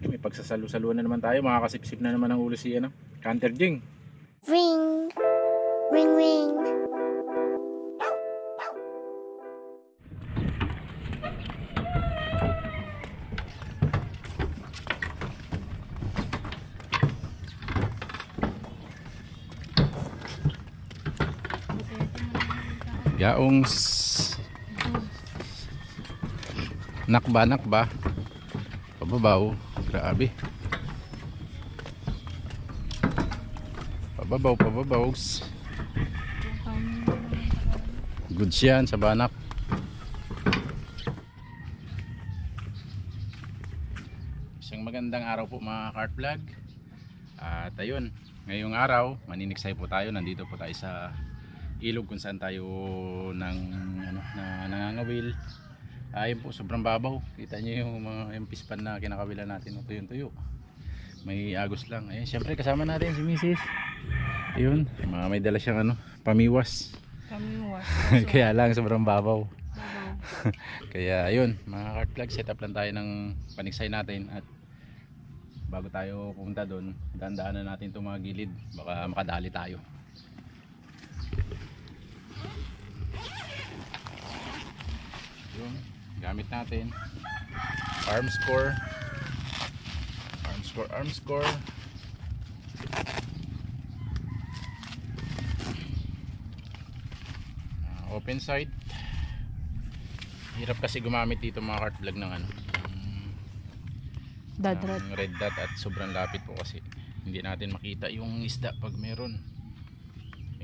May pagsasalo-saluan na naman tayo, makakasipsip na naman ang ulo si ano, Canter Jing. Ring, ring, ring. Yaong nakba pababaw, grabe, pababaw good yan sa banak. Isang magandang araw po mga kart vlog. At ayun, ngayong araw maniniksay po tayo, nandito po tayo sa ilog kung saan tayo nangangawil. Ayun po, sobrang babaw. Kita nyo yung pispan na kinakawila natin. Tuyo. May agos lang. Ayun, syempre kasama natin si Mrs. Ayun, may dala siyang pamiwas. Kaya lang sobrang babaw. Kaya ayun, mga kart vlog, set up lang tayo ng paniksay natin. At bago tayo pumunta doon, dandaanan natin itong mga gilid. Baka makadali tayo. Yung gamit natin Armscore open side. Hirap kasi gumamit dito mga kart vlog ng red dot at sobrang lapit po kasi hindi natin makita yung isda pag meron.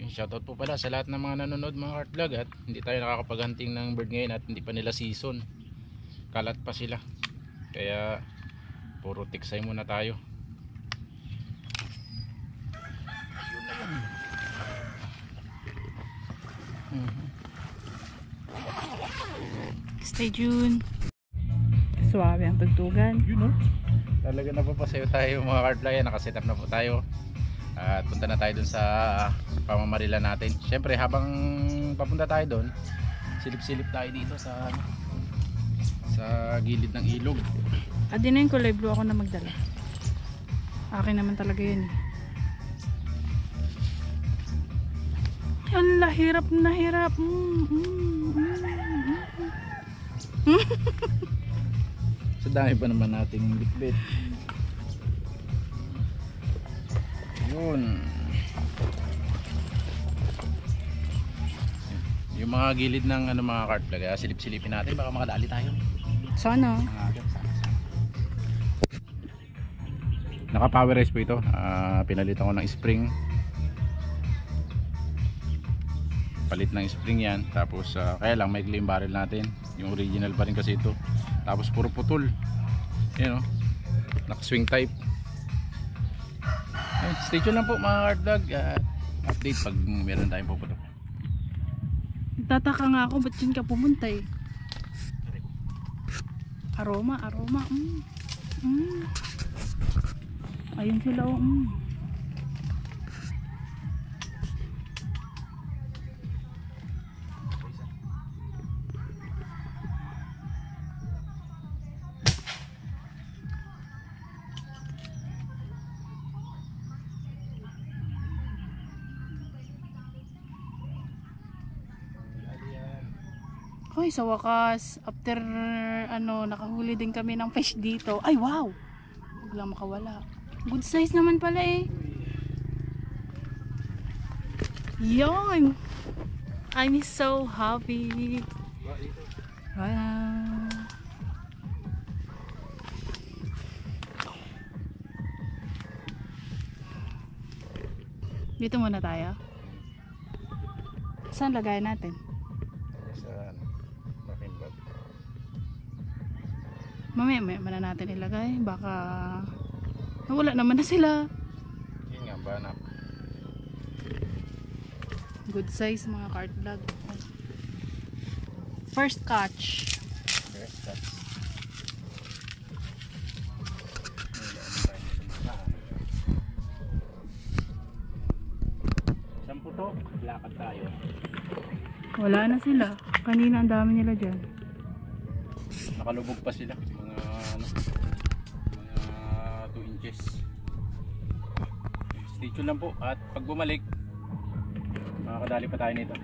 Shoutout po pala sa lahat ng mga nanonood mga kart vlog, at hindi tayo nakakapaghanting ng bird ngayon at hindi pa nila season, kalat pa sila, kaya puro tiksay muna tayo. Stay tuned. Suwabe ang tugtugan. Talaga napapasayo tayo mga kart vlog. Nakaset up na po tayo at punta na tayo dun sa pamamarila natin. Syempre habang papunta tayo dun, silip-silip tayo dito sa gilid ng ilog. Adi na yung kulay blue ako na magdala. Akin naman talaga yun eh. Ala, hirap na hirap. Sa dami pa naman nating bitbit. Yun. Yung mga gilid ng mga kart vlog, silip-silipin natin, baka makadali tayo. Sana. Naka powerized po ito. Pinalitan ko ng spring. Palit ng spring yan. Tapos kaya lang may clean barrel natin. Yung original pa rin kasi ito. Tapos puro putol. Yan o. Naka swing type. Stay tuned lang po mga kart vlog. Update pag meron tayong puputok. Tataka nga ako, ba't yun ka pumunta eh? Aroma. Ayun sila oh. Hoy, sa wakas, after nakahuli din kami ng fish dito. Ay, wow! Biglang makawala. Good size naman pala eh. Yon! I'm so happy. Wow! Dito muna tayo. Saan lagay natin? Mamaya na natin ilagay. Baka nawala naman na sila. Yun nga, banak. Good size mga kart vlog. First catch. Isang putok, lakad tayo. Wala na sila. Kanina ang dami nila dyan. Nakalubog pa sila. Mga 2 inches. Stay tuned lang po at pag bumalik makakadali pa tayo nito.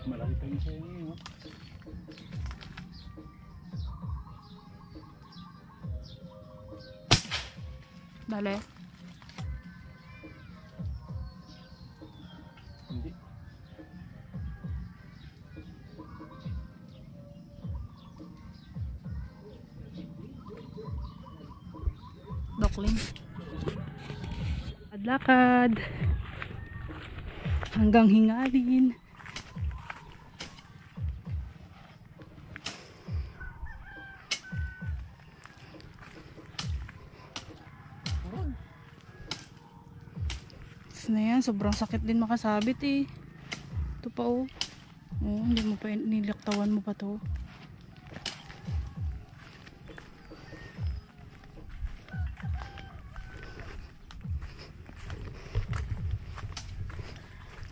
Malaki pa yung sayo ngayon. Dali. Hindi. Dokling. Lakad. Hanggang hingalin. Na yan, sobrang sakit din makasabit eh. Ito pa oh. Oh, hindi mo pa nilaktawan mo pa to.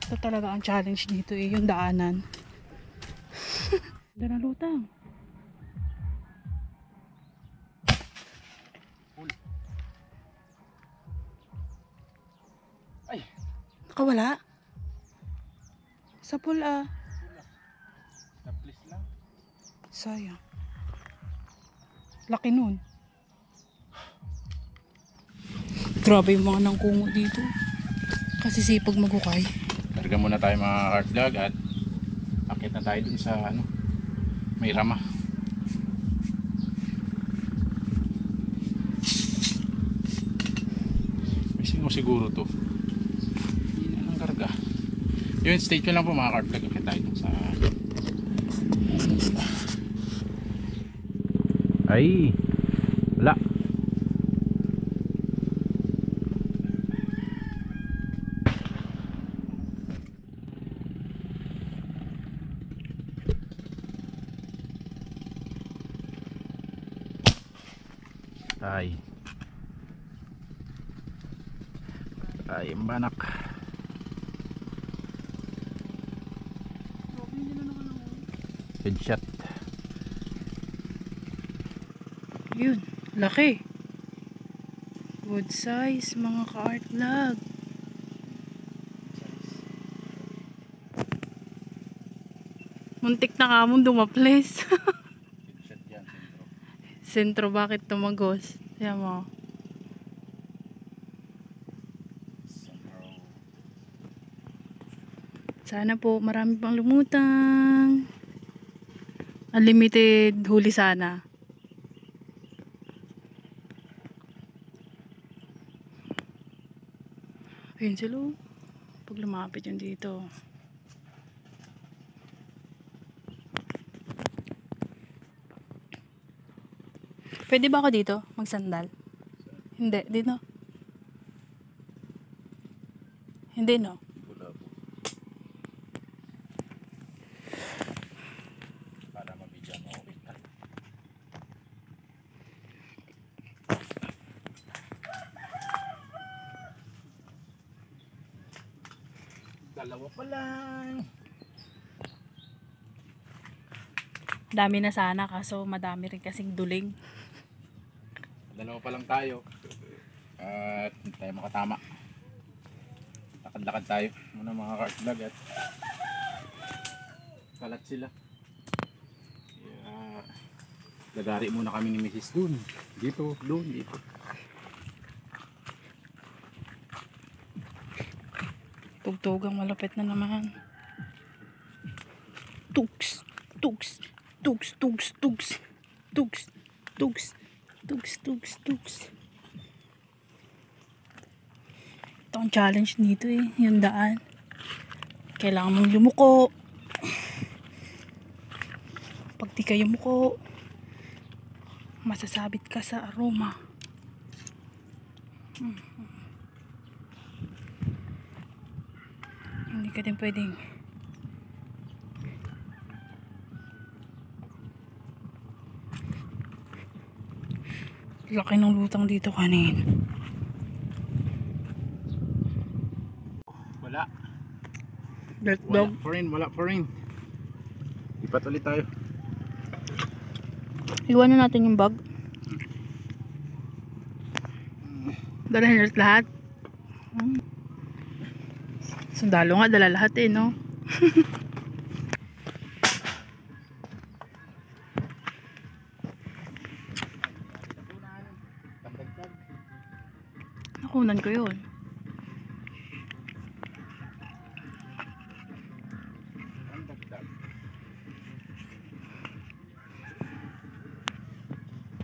Ito talaga ang challenge dito eh, yung daanan. Ganda na lutang. Ay! Nakawala? Sa pool ah. Taplis lang. Sayang. Laki nun. Grabe yung mga nangkungo dito. Kasi sipag magukay. Targa muna tayo mga cart vlog at akit na tayo dun sa ano, may rama. May sino siguro to. Yan ang karga. Yun, stay tuned lang po mga cart vlog. Akit tayo dun sa ay wala. Ay ang banak. Headshot. Yun, laki. Good size mga ka-art vlog. Muntik na ka mong dumaples. Headshot yan, Sentro, bakit tumagos? Yan mo. Sana po marami pang lumutang. Unlimited huli sana. Ayun sila. Pag lumapit yun dito. Pwede ba ako dito? Magsandal? Hindi. Dito? Hindi no? wala po. Para mabigyan mo okay ka. Dalawa pa lang. Dami na sana kaso madami rin kasing duling. Dalawa pa lang tayo. At hindi tayo makatama. Lakad-lakad tayo muna mga cart vlog at kalat sila. Kaya lagari muna kami ni Mrs. dun. Dito, dun, dito. Tugtugang malapit na naman. Tugs, tugs, tugs, tugs, tugs, tugs, tugs, tugs, tugs, tugs. Ito ang challenge dito eh, yung daan. Kailangan mong yumuko. Pag di ka yumuko, masasabit ka sa aroma. Hindi ka din pwedeng laki ng lutang dito kanin. Wala. Dirt Wala dog. pa rin, wala pa rin. Lipat ulit tayo. Iwanan natin yung bag. Dala niyo lahat? Sundalo nga, dala lahat eh, no? Nakunan ko yun.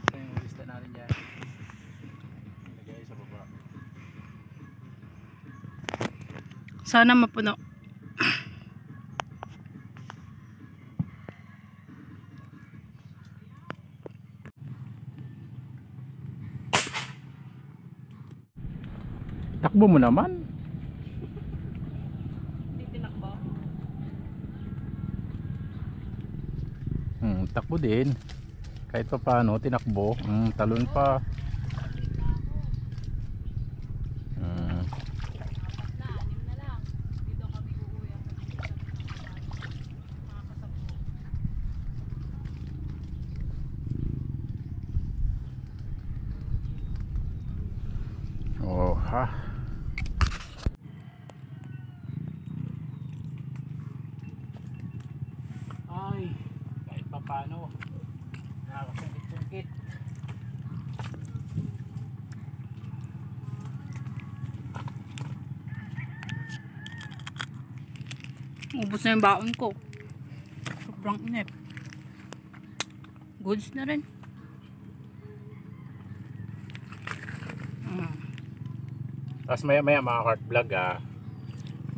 Ito yung lista natin dyan. Lagay sa baba. Sana mapuno. Takbo mo naman. Takbo din. Kahit pa paano, tinakbo. Talon pa. Oh, ha. Ay, kahit pa paano, nakakasungkit-sungkit. Ubus na yung baon ko. Sobrang inip. Goods na rin. Tapos maya maya mga cart vlog,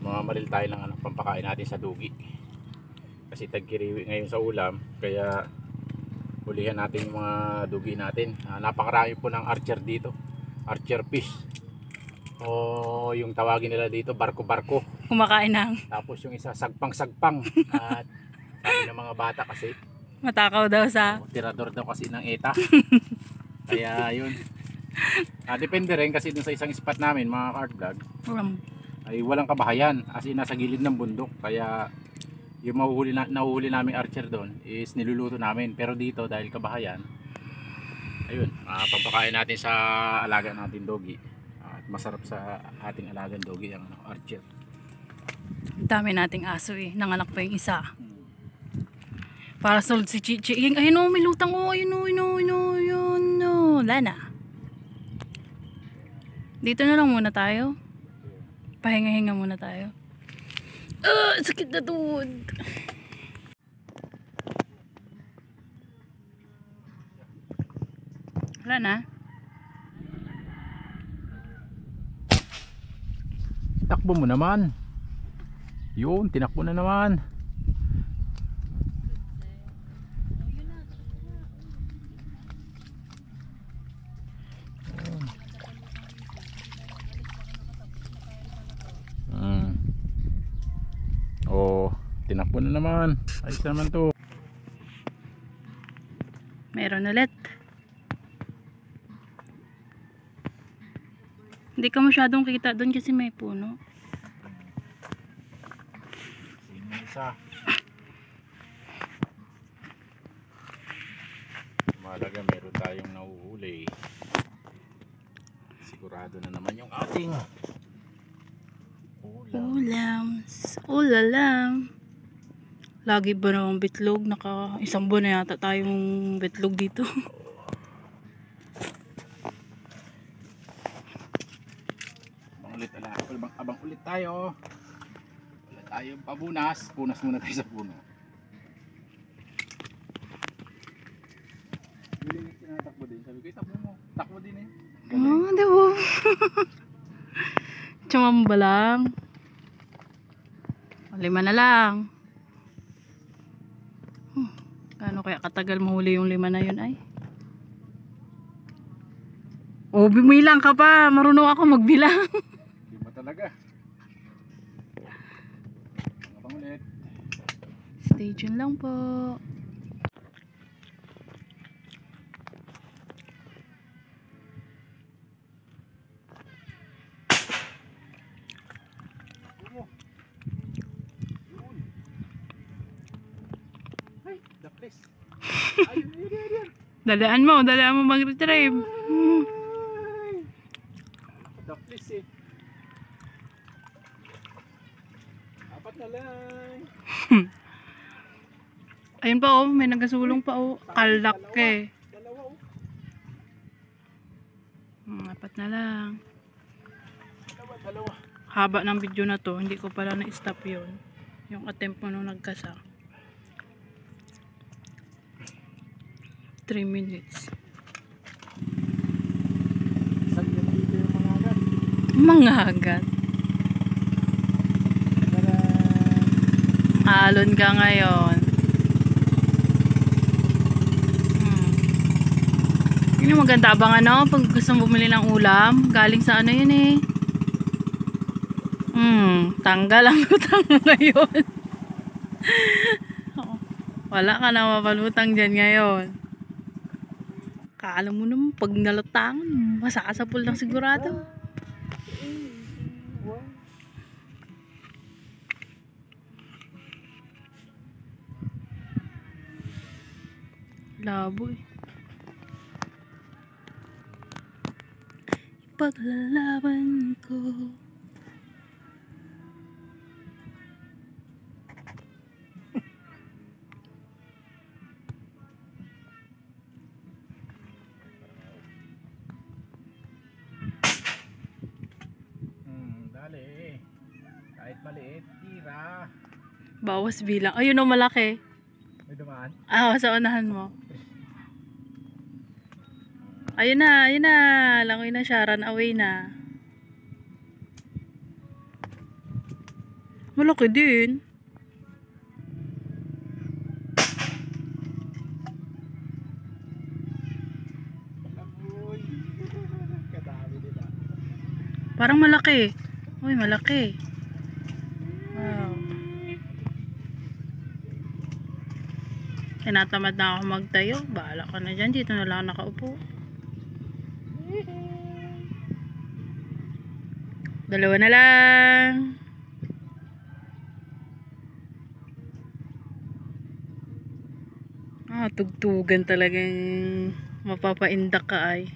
mamamaril tayo ng pampakain natin sa dugi. Kasi tagkiriwi ngayon sa ulam, kaya hulihan natin yung mga dugi natin. Napakarami po ng archer dito, archer fish, o yung tawagin nila dito barko-barko. Kumakain ng Tapos yung isa sagpang-sagpang. At sabi ng mga bata kasi, matakaw daw sa tirador daw kasi ng ETA. Kaya yun, depende rin kasi dun sa isang spot namin mga cart vlog ay walang kabahayan, as in nasa gilid ng bundok. Kaya yung nahuhuli namin archer doon is niluluto namin. Pero dito dahil kabahayan, ayun, pampakain natin sa alaga natin dogi. At masarap sa ating alagang dogi ang archer. dami nating aso eh. Nanganak pa yung isa. Para sold si Chichi. Ayun o, may lutang o. Ayun o, ayun o. Wala na. Dito na lang muna tayo. Pahinga-hinga muna tayo. Sakit na tuhod. Wala na. Takbo mo naman. Yun, tinakbo na naman. Oh, tinakbo na naman. Ayos naman to. Meron ulit. Hindi ka masyadong kita doon kasi may puno. Sino isa? Malaga meron tayong nahuhuli. Sigurado na naman yung ating Ulams. Ulalam. Lagi ba naman bitlog? Naka isang buwan na yata tayong bitlog dito. Abang ulit tayo. Wala tayong pabunas. Punas muna tayo sa puno. Biling tinatakbo din. Sabi ko, takbo mo. Takbo din eh. Oh, diba? Tsumamba lang. 5 na lang. Kano kaya katagal mahuli yung 5 na yun ay? Oh, bilang ka pa. Marunong ako magbilang. Di ba talaga? Abang ulit. Stay tuned lang po. Ay, the place. Ayun. Dalaan mo mag-retrieve. least eh. Apat na lang. Ayun pa oh, may nagasulong pa oh. Kalaki. Dalawa oh. Apat na lang. Dalawa. Haba ng video na to, hindi ko pala na-stop yun. Yung attempt mo nung nagkasa. 3 minutes. Saan yun dito yung mga agad? Mga agad. Alon ka ngayon. Yun yung maganda abang ano, pag gusto mong bumili ng ulam, galing sa ano yun eh. Tanggal ang utang mo ngayon. Wala ka na mapalutang dyan ngayon. Kala mo naman, pag nalutangan, masakasapul lang sigurado. Labo eh. Ipaglalaban ko. Dali. Kahit maliit, tira. Bawas bilang. Ayun o, malaki. May dumaan. Sa unahan mo. Ayun na, ayun na. Langoy na siya, run away na. Malaki din. Laboy. Kadami nila. Parang malaki. Uy, malaki. Wow. Tinatamad na ako magtayo. Bahala ka na dyan. Dito na lang nakaupo. Dalawa na lang. Tugtugan talagang mapapaindak ka ay.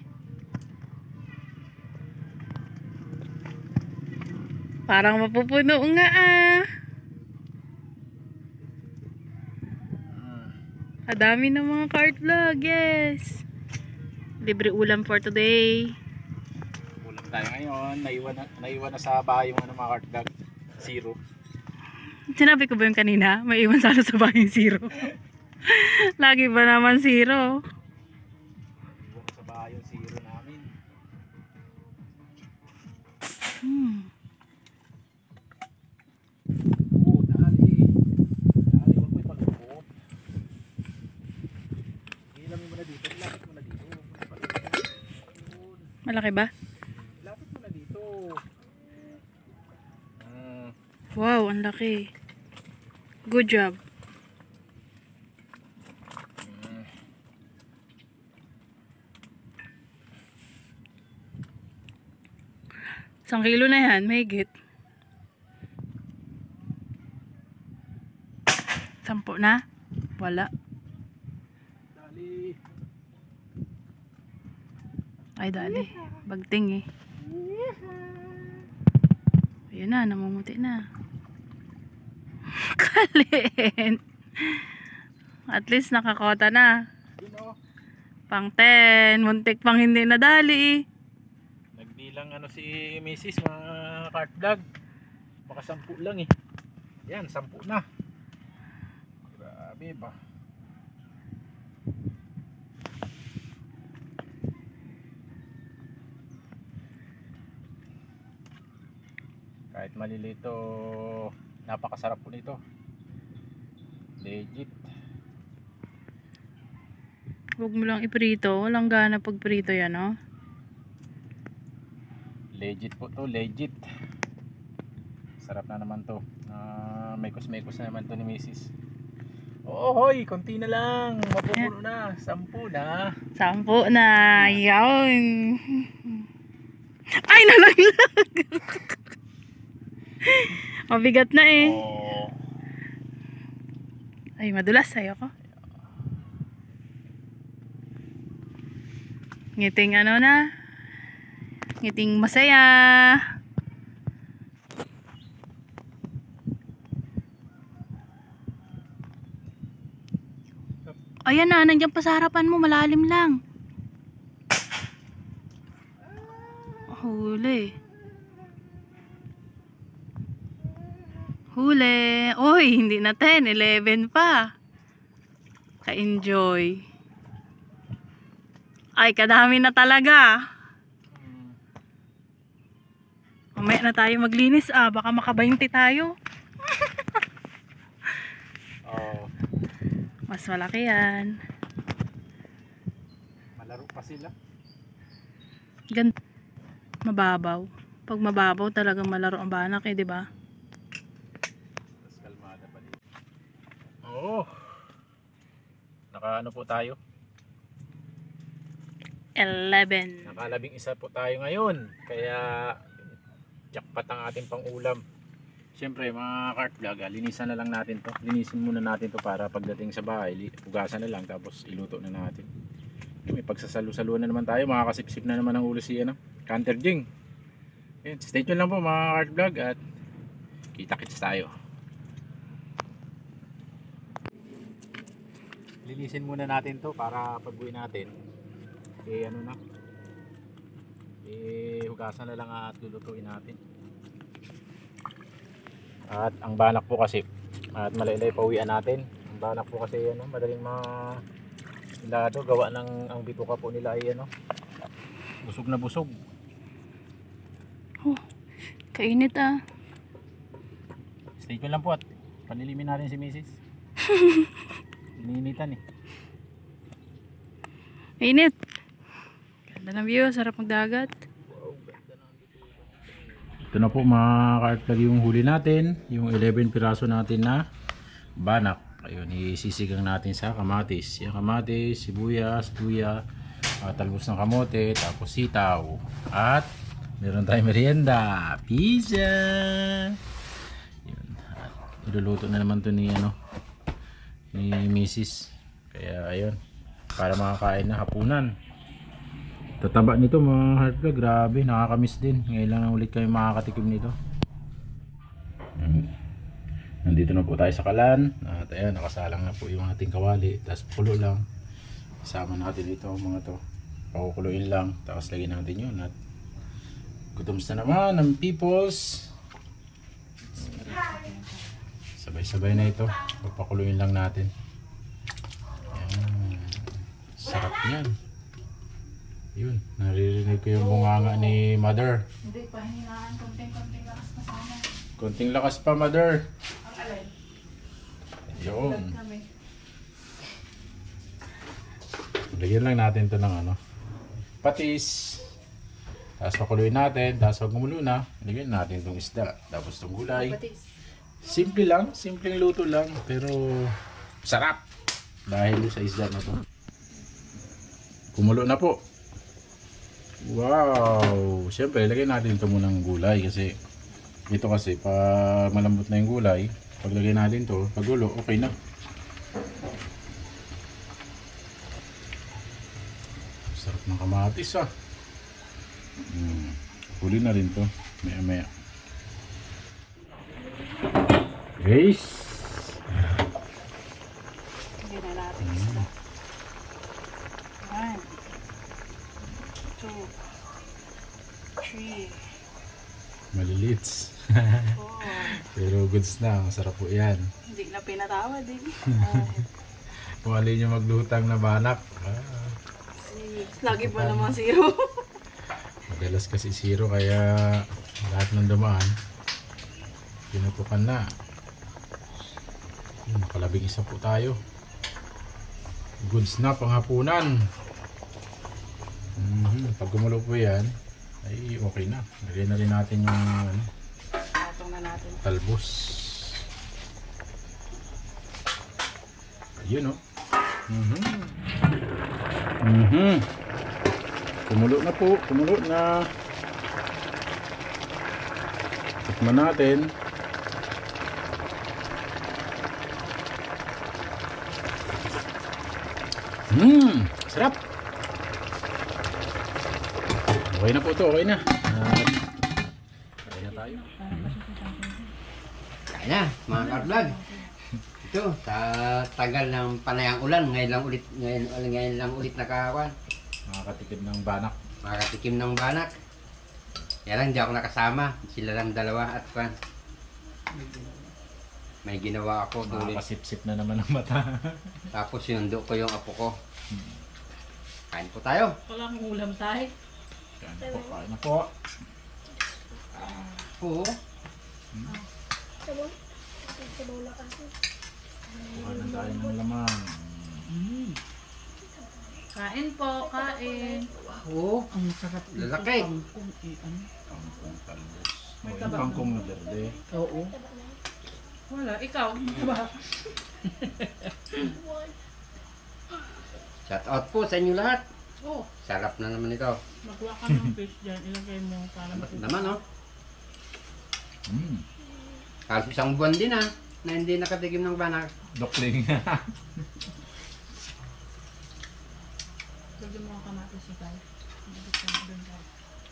Parang mapupuno nga ah. Kadami ng mga cart vlog, yes. Libre ulam for today. Ulam tayo ngayon. Naiwan na sa bahay yung mga cart bag. 0. Sinabi ko ba yung kanina? May iwan sana sa bahay 0. Lagi ba naman 0? Iwan sa bahay yung 0 namin. Dali. Dali, huwag mo ipalupot. Ilamin mo na dito. Lapit mo na dito. Malaki ba? Lapit mo na dito. Wow, ang laki. Good job. Isang kilo na yan, may higit. 10 na? Wala. Dali. Ay, dali. Bagting eh. Ayun na, namumuti na. Kalin. At least nakakota na. Yun o. Pang 10. Muntik pang hindi nadali eh. Nagbilang ano si Mrs. mga cart vlog. Baka 10 lang eh. Yan, 10 na. Grabe ba? Kahit malilito, napakasarap po nito. Legit. Huwag mo lang iprito. Walang gana pag prito yan, oh. Legit po to, legit. Sarap na naman to. Mekos-mekos na naman to ni Mrs. Oh, hoy, konti na lang. Mapupuno na. 10 na. 10 na. Yun. Ay, nalaglag. Mabigat na eh. Oh. Ay, madulas. Ayoko. Ngiting ano na. Ngiting masaya. Ayan na, nandiyan pa sa harapan mo, malalim lang. Huli. Huli. Oy, hindi na 10, 11 pa. Ka-enjoy. Ay, kadami na talaga. Mamaya na tayo maglinis baka maka-20 tayo. Oh, Mas malaki yan. malaro pa sila. Mababaw. Pag mababaw talagang malaro ang banak di ba? Mas kalmada pa dito. Oo. Nakaano po tayo? 11. Nakalabing isa po tayo ngayon. Kaya jackpot ang ating pang-ulam. Siyempre mga cart vlog, linisan na lang natin to. Linisin muna natin to para pagdating sa bahay, hugasan na lang tapos iluto na natin. May pagsasalu-saluan na naman tayo, makakasipsip na naman ang ulo si Canter Jing. Stay tuned lang po mga cart vlog at kita-kits tayo. Linisin muna natin to para pag-uwi natin. Hugasan na lang at lulutuin natin. At ang banak po kasi at malaylay pauwian natin. Ang banak po kasi madaling ilado gawa ng ang bituka po nila ay busog na busog. Kainit Stay tuned lang po at panilimin natin si Mrs. Ininitan Init. Ganda ng view, sarap magdagat. Ito na po mga ka-artlag yung huli natin, yung 11 piraso natin na banak. Ayun, isisigang natin sa kamatis. Yung kamatis, sibuyas, luya, talbos ng kamote, tapos sitaw. At meron tayong merienda, pizza. Yun. At iluluto na naman to ni Mrs. Kaya ayun, para makakain na hapunan. Tataba nito mga heartflag, grabe, nakakamiss din. Ngayon lang ulit kayo makakatikim nito. Nandito na po tayo sa kalan. At ayan, nakasalang na po yung ating kawali. Tapos pulo lang. Isama natin dito mga to. Pakukuluin lang. Tapos lagyan natin yun. At gutoms na naman ng peoples. Sabay-sabay na ito. Papakuluin lang natin. Ayan. Sarap yan. Yun, naririnig ko yung bunganga ni Mother. Hindi, pahingaan. Konting-konting lakas pa sana. Konting lakas pa, Mother. Ang alay. Yun. Kami. Lagyan lang natin to ng patis. Tapos pakuluin natin. Tapos pag gumulo na, lagyan natin itong isda. Tapos itong gulay. Simple lang, simpleng luto lang. Pero sarap. Dahil sa isda na to. Kumulo na po. Wow! Siyempre, lagyan natin ito munang gulay kasi ito kasi pag malambot na yung gulay, pag lagyan natin ito, pagulo, okay na. Sarap ng kamatis Huli na rin to, maya maya. Guys! Lagyan na natin isda. 1, 2, 3, Malilits. 4. Pero goods na, masarap po yan. Hindi na pinatawad Kung alin yung maglutang na banak. 6. Lagi pa naman 0. Madalas kasi 0 kaya lahat ng dumaan pinutukan na. Nakalabing isa po tayo. Goods na panghapunan. Pag gumulo po yan ay okay na. Lagyan na rin natin yung Patong na natin. talbos. Ayun Kumulo na po. Kumulo na. Tikman natin. Sarap. Okay na po to, okay na. Kain na tayo. Kaya na, mga ka-vlog. Ito, sa tagal ng panayang ulan, ngayon lang ulit nakakuan. Makakatikid ng banak. Makatikim ng banak. Kaya lang, di ako nakasama. Sila lang dalawa at kuan. May ginawa ako tuloy. Makakasip-sip na naman ang mata. Tapos sinundo ko yung apo ko. Kain po tayo. Wala kang ulam tayo. Kain na po. Oo. Sabon. Sabaw na kasi. Kuha na tayo ng laman. Kain po, kain. Oo. Ang sarap nito. Lalaki. Kangkong, ano? Kangkong talbos. May Yung taba. kangkong na berde. Oo. Wala, ikaw. Ba? Shout out po sa inyo lahat. Oh, Sarap na naman ito. magwa ka ng fish dyan. Ilagay mo para Sarap naman, oh. Mm. Kaso isang buwan din, ah, na hindi nakatikim ng banak. Dokling. Lagyan mo ang kamatis sa tayo. Lagyan mo doon tayo.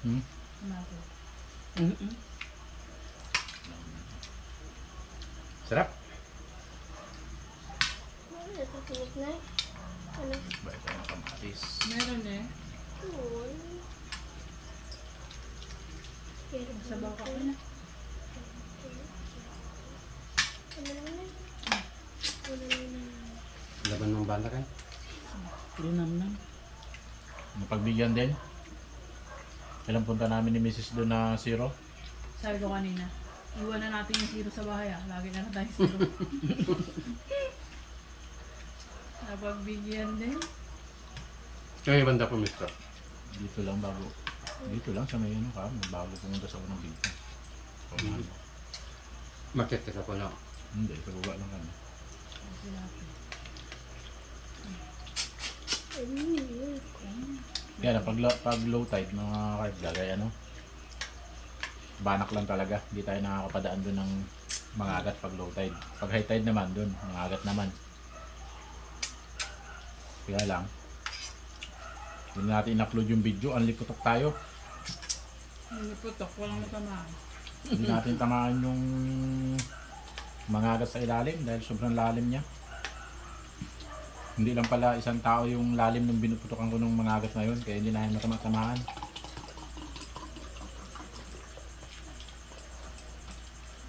Hmm? Kamatis. Sarap. Ano, natutulog na. Ano? Bait tayo ng kamatis. Meron eh. Yun. Pero Sabaw ka na. ano naman na? Ano naman na? Laban ng banak, eh. Linamnam. Napagbigyan din. Ilang punta namin ni Mrs. doon na zero. Sabi ko kanina, iwan na natin yung zero sa bahay ah. Lagi na lang tayo zero. Napagbigyan din. Yung banda po, mister. Dito lang bago. Dito lang sa may ano ka. Bago pumunta sa unang dito. Market ka po, no? Hindi, sa baba lang kami. Kaya na, pag low tide, mga kaiblagay, ano, banak lang talaga. Hindi tayo nakakapadaan doon ng mga agat pag low tide. Pag high tide naman doon, mga agat naman. Kaya lang, hindi natin in-upload yung video, anlikutok tayo. Hindi putok, walang matamaan. Hindi natin tamaan yung mga agat sa ilalim dahil sobrang lalim niya. Hindi lang pala isang tao yung lalim ng binuputokan ko ng mga agat na yun, kaya hindi natin matama-tamaan.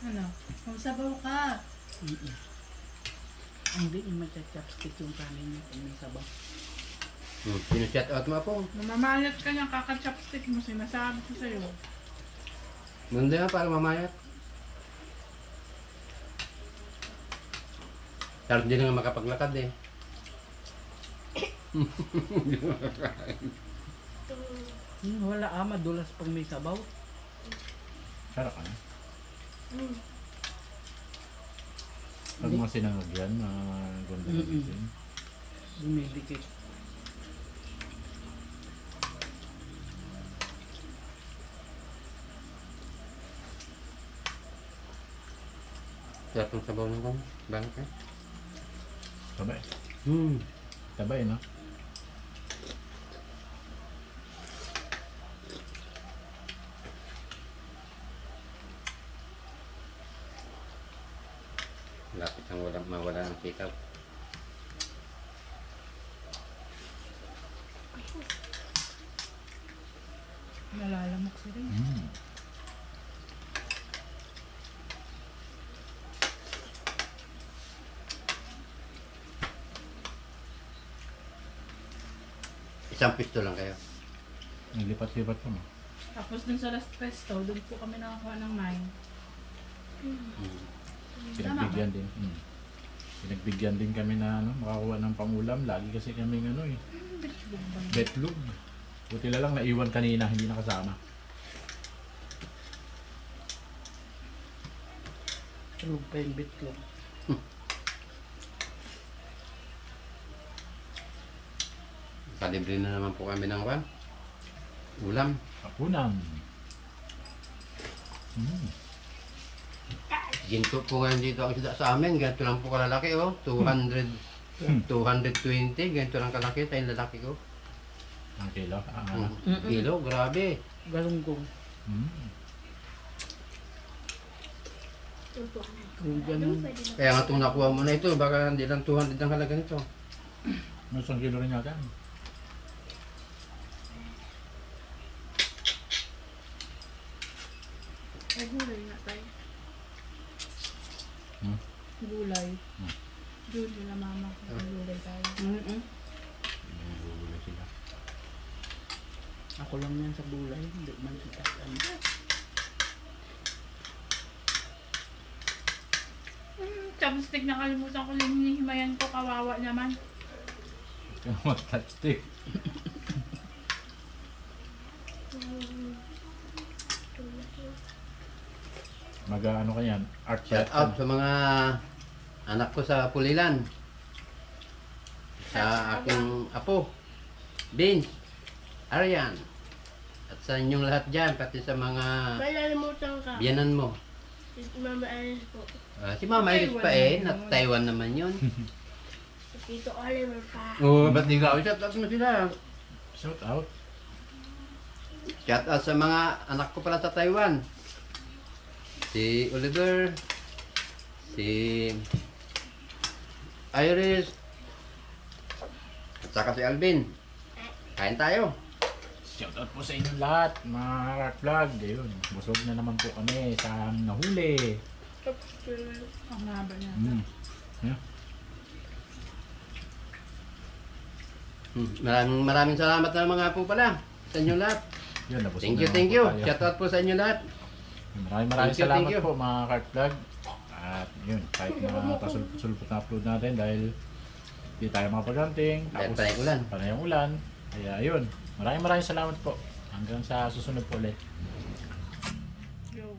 Ano? Magsabaw ka. Hindi yung matcha-chopstick yung kanin niya kung may sabaw. Pinu-shout out mo po. Mamamalat ka niyang kaka-chopstick mo, sinasabi ko sa'yo. Mundo na para mamayat. Sarap din nga makapaglakad, eh. Wala madulas pag may sabaw. Sarap ka na. Pag mga sinangag yan, ganda na din. Dumidikit. Sarap ng sabaw ng kong banak, eh. Tabay. Hmm. Tabay, no? Lapit ang mawala ng sitaw. Nalalamok sila. Mm. Isang pisto lang kayo. Naglipat-lipat pa mo. Tapos dun sa last pesto, dun po kami nakakuha ng 9. Pinagbigyan din. Pinagbigyan din kami na ano, makakuha ng pangulam. Lagi kasi kami ano eh. Betlog. Buti na lang naiwan kanina, hindi nakasama. Tulog pa yung bitlog. Kalibre na naman po kami ng ulam. Kapunan. Ginto po ngayon dito ang isda sa amin. Ganito lang po kalalaki, oh. 220. Ganito lang kalaki. Tayong lalaki ko. Ang kilo. Kilo, grabe. Galunggong. Ito po. Kung ganun. Pwede na. Kaya nga itong nakuha mo na ito, baka hindi lang 200 ang halaga nito. May isang kilo rin yata. Ay, gulay na tayo. Gulay. Doon nila mama ko. Gulay tayo. Gulay sila. Ako lang yan sa gulay. Hindi man si Tatay. Chopstick, nakalimutan ko lang hinihimayan ko. Kawawa naman. Kaya mag-tastic. Mag-ano ka yan? Art Shout out sa mga anak ko sa Pulilan. Sa aking apo, Vince, Arian. At sa inyong lahat dyan, pati sa mga Malalimutan ka. biyanan mo. Si Mama Alice po. Si Mama Iris pa eh, na Taiwan naman yun. Si Tito Oliver pa. Oo, ba't di ka? Shout out mo sila. Shout out. Shout out sa mga anak ko pala sa Taiwan. Si Oliver, si Iris, at saka si Alvin. Kain tayo. Shout out po sa inyong lahat, mga art vlog. Ayun, busog na naman po kami sa nahuli. Ang haba niya. Yeah. Maraming salamat na mga po pala sa inyong lahat. Yun, nabusog Thank na you, naman thank po you. tayo. Shout out po sa inyong lahat. Maraming Thank you, salamat thank you. po mga art vlog. At yun, kahit na pasulpot na upload natin dahil hindi tayo makapaganting. Dahil panay ulan. Panay ang ulan. Kaya yun, maraming salamat po. Hanggang sa susunod po ulit. Yo.